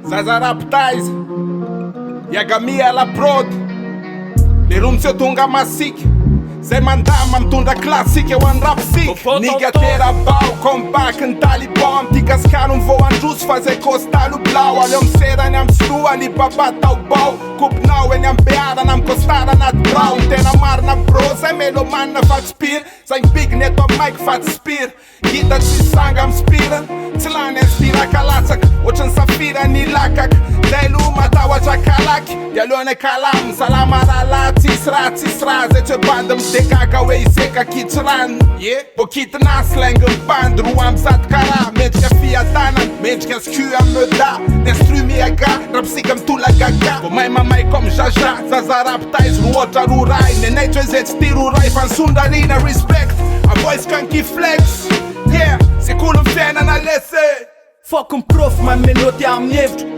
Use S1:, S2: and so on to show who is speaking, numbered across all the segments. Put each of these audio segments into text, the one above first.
S1: Zazaraptize Yagamia la prod Nirumsio tunga masik Zay mandama mitondra classique eo an rap sick Niga tera bao comeback ny Taliban Ty gaskano voandroso fa zay costalo blau Aleo miserany am sloa ny baba tao bao Kopinao eny am bearana am costara anaty brao Tena marina bro zay melomanina fa tsy pir Zay big neto am mic fa tsy spir Gita tsy sanga am spira Tsy lany inspira kalatsaka Ohatrany safira ny lakak Zay lo matahotra kalaky Dialoana kalamy salama rala Tsisy ra zay tsy banda midekaka hoe iseka kitsy rano Bo kitina slang mibandy roa am zato kara Mendrika fiatana, mendrika sku am meda D'instru miaga, rapsika mitolagaga Bo may mamay comme jaja Zazaraptize ro ohatra ro ray Nenaitro hoe zay tsy ty ro ray fa nisondrarina respect A voice kanky flex Yeah, c'est cool ny fiainana lese
S2: Fuck ny prof man meloty amin'ny hevitro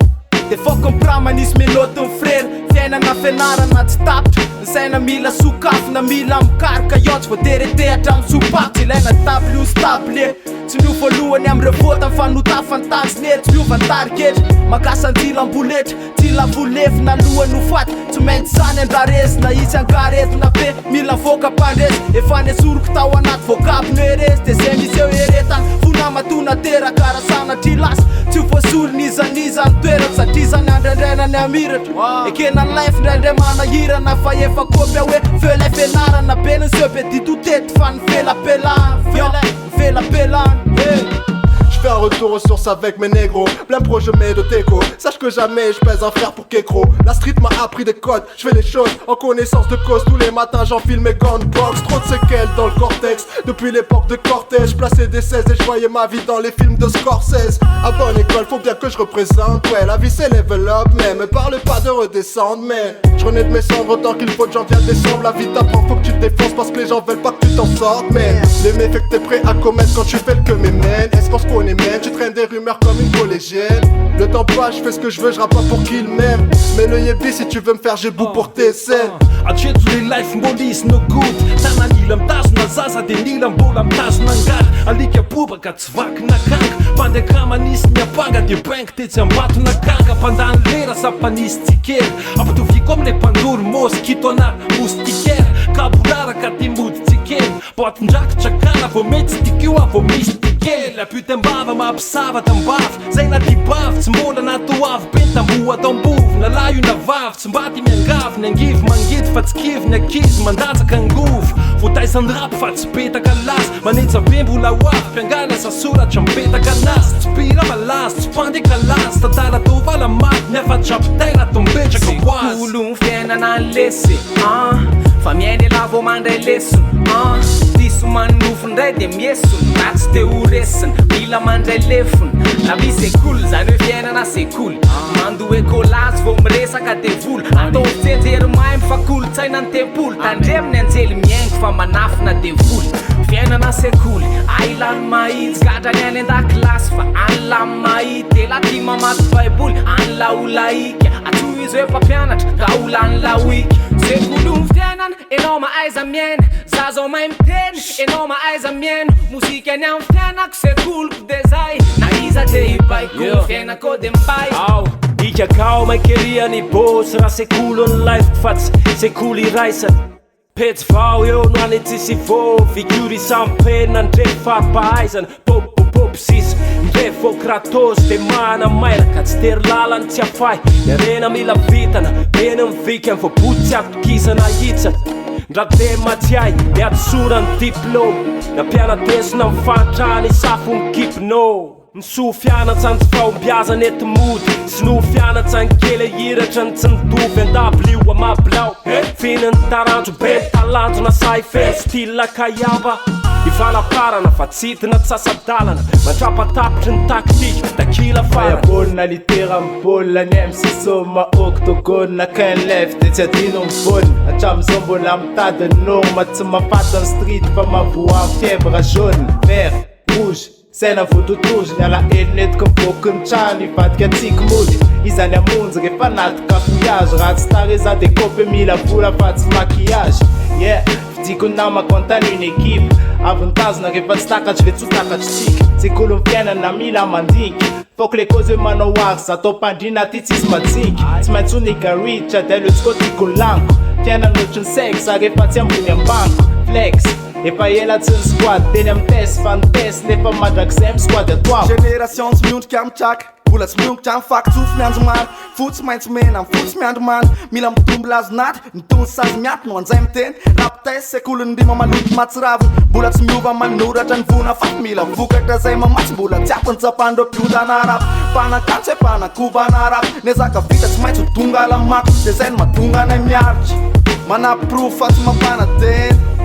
S2: De fuck ny pra manisy meloty ny frere Fiainana fianarana tsy tapitra Ny saina mila sokafina mila mikaroka Yatsy voateretehatra amin'ny sopako Tsy ilaina table sy table Tsy mio voalohany amin'ny revoata Fa notafany tansine Tsy miova ny tariketra Makasa ny tila amboletra Tila volefina lohany ho faty Tsy maintsy zany andraresina Isy ankaretina be Mila voka mpandresy Efa nesoroko tao anaty voakapo no heresy De zay misy eo heretana Fona matona tera karasana trilasa Tsy voasolo nizaniza ny toerana Satria zany andraindraina ny amiratra Ekena ny life ndraindray manahirana Fa efa kopia hoe fela fianarana Be ny sepe dito tety fa ny felapelana Felapelana
S3: Je fais un retour aux sources avec mes négros. Plein projet mais de déco. Sache que jamais je pèse un frère pour Kekro. La street m'a appris des codes. Je fais les choses en connaissance de cause. Tous les matins j'enfile mes gants de boxe. Trop de séquelles dans le cortex. Depuis l'époque de Cortez, je plaçais des 16 et je voyais ma vie dans les films de Scorsese. À bonne école, faut bien que je représente. Ouais, la vie c'est level up, mais me parle pas de redescendre. Mais je renais de mes cendres tant qu'il faut de janvier à décembre. La vie t'apprend, faut que tu te défonces parce que les gens veulent pas que tu t'en sortes. Mais les méfaits que t'es prêt à commettre quand tu fais le que mes mènes. Est-ce qu'on se connaît? Tu traînes des rumeurs comme une collégienne. Le temps passe, je fais ce que je veux, je rappe pas pour qu'il m'aime. Mais le yébi si tu veux me faire j'ai bout pour tes scènes.
S4: Atreto le life mbolisy no good Tananila mitazona zaza de nila mbola mitazona angala Alika bobaka tsy vaky nakanga Mpandeka manisy miapanga de bank tetsy ambato nakanga Mpandany lera sampanisy tsikera Ampitoviako amine mpandoro mosquito na moustiquaire Kaboraraka ty mody tsikera Boatondrakotra kana vo mety tsy tikio avo misy tikela Pytembava mampisava tambava Zay na tibavy tsy mbola natoavy be tambo atao mbovo Nalahy io na vavy tsy mba ty miangavy Ny angivy mangidy fa tsy kivy ny akizy mandatsaka angovo Voataizany rap fa tsy petaka lasy Manetsa be mbola hoavy Mpiangana sa soratra mipetaka anazy Tsy pira malazy tsy pandeka lazy Tantara tovala maty Niafatra pitera tombetraka hoazy
S2: Olo ny fiainana ny lesy Fa miainy lavo mandray lesony Diso manofony ndray de miesony Na tsy te ho resiny Mila mandray lefony La vie c'est cool Zany hoe fiainana c'est cool Mando ekolazy vao miresaka de vola Atao fijenjery mahay mifakolotsaina ny tempolo Tandreminy anjely miaingo fa manafina de vola Fiainana c'est cool Ailany mahitsy Gadrany any an-dakilasy fa anla mahity Ela ty mamaty baiboly anla olaika Atso izy hoe mpampianatra ka olany laoika C'est cool ny fiainana Enao maaiza miaina Zazo mahay miteny Enao maaiza miaino Mozika any amin'ny fiainako c'est cool de zay Na iza de hibaiko Fiainako de mbay
S4: Ika kao maikeriany boss Raha c'est cool on life fa c'est cool i raisany Petsy vao eo no any tsisy vovy Ikury sampena ndre fapahaizana Pop sisy ndre fokratos De mana mailaka tsy tery lalany tsy afay Narena mila vitana Mena mivika ny voabotsy atokisana hitsana Ndra de matsiay Miatsora ny diplôme Na mpianatesona mifantrany Safo mikipno Nisofianatsy ny tsy fahombiazana ety mody Sy nofianatsy ny kely hiratra ny tsy nitovy An-dablio amabilao Fina ny taranjo be talanjo na say fe Style kayaba Ivalaparana fa tsitina tsasadalana Matrapatapitry ny taktika Takila farana
S5: Baolina litera mibaolina ny MC soma octogone Qu'un left de tsy adino mivolina Hatramizao mbola mitady norma Tsy mafatany street fa mavoa amin'ny fièvre jaune Vert, rouge Saina vototozy ny ala elinetiko mivoky ny trano Ivadika tsiky mody Izany amonjy rehefa natika fouillage Raha tsy tareza de kopy mila vola fa tsy maquillage Yeah, vidiko namako antany une équipe avantazona rehefa tsy takatry ve tsy ho takatritsika sekoly ny fiainana mila mandinika fôko le cause hoe manao ary za atao mpandrina ty tsisy majiky tsy maintsy ho nigaritra de aleotsika tiako lanko fiainana ohatry ny sexe rehefa tsy ambony ambanko flex efa ela tsy ny squad teny amy tes fa ny tes nefa mandrakizay amy squad atoako
S6: Génération tsy miondrika amy traka mbola tsy miongitra amy faky tsofy miandromany fotsy maintsy mena amy fotsy miandromany mila mitombo lazonaty mitony sazy miaty no anjay miteny rapitesy sekolony rima maloto matsiraviny mbola tsy miova manoratra ny vona faty mila vokatra zay mamatsy mbola tsy apy ny tsapandro ampiodana rap mpanakantsy hoe mpanakobana rap nezaka vita tsy maintsy ho tonga alamako de zay no mahatonga anay miaritry manaprofo fa tsy mampanatena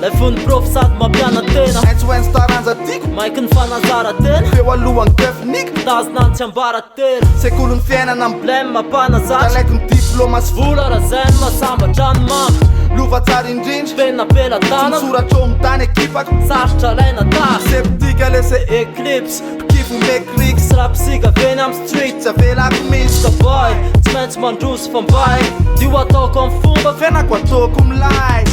S7: Lay fony prof sady mampiana tena
S6: aintsy hoainy sy taranja tiako
S7: maiky ny fanazara tena
S6: feo alohany tefinika
S7: tazona ny tsy ambara tena
S6: sekolony fiainana amy
S7: blème mampanazatra
S6: talaiko ny diplôma sy
S7: vola raha zay ny masambatra ny mama
S6: lova tsara indrindra
S7: penna pela tanako
S6: misoratra amy tany ekipako
S7: sarotra laina tasy
S6: septika lese
S7: eclipse
S6: kifo mekrix
S7: sy rapsika veny amy street
S6: tsy avelako misy
S7: ka boy tsy maintsy mandroso fambay dio ataoko amy fomba
S6: fiainako ataoko milay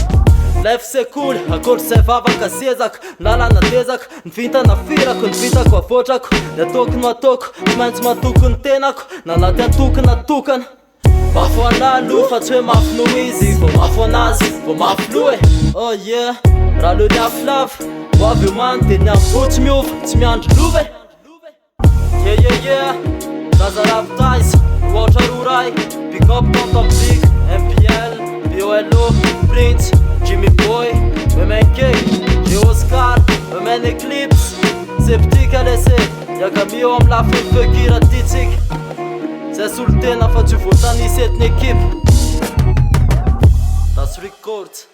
S7: Lef sekoly, akory zay vavaka zezaka lalana dezaka, ny vintana firako, ny vitako avotrako ny ataoko no ataoko, tsy maintsy matoko ny tenako nalaty antoko natokana mafy ho analo fa tsy hoe mafy noho izy vao mafy ho anazy, vao mafy lo e oh yeah, raha leo ny afy lava ho avy eo many de ny afotsy miova tsy miandro lova yeah zaza ravitaizy ohatra roray big up tonton big MPL BOLO Prince Jimmy Boy, MMK, J Oscar, MN Eclipse c'est petit qu'à laisser, y'a qu'à mieux on me l'a fait qui la titique c'est sous le thé, n'a pas du vote en équipe Das Records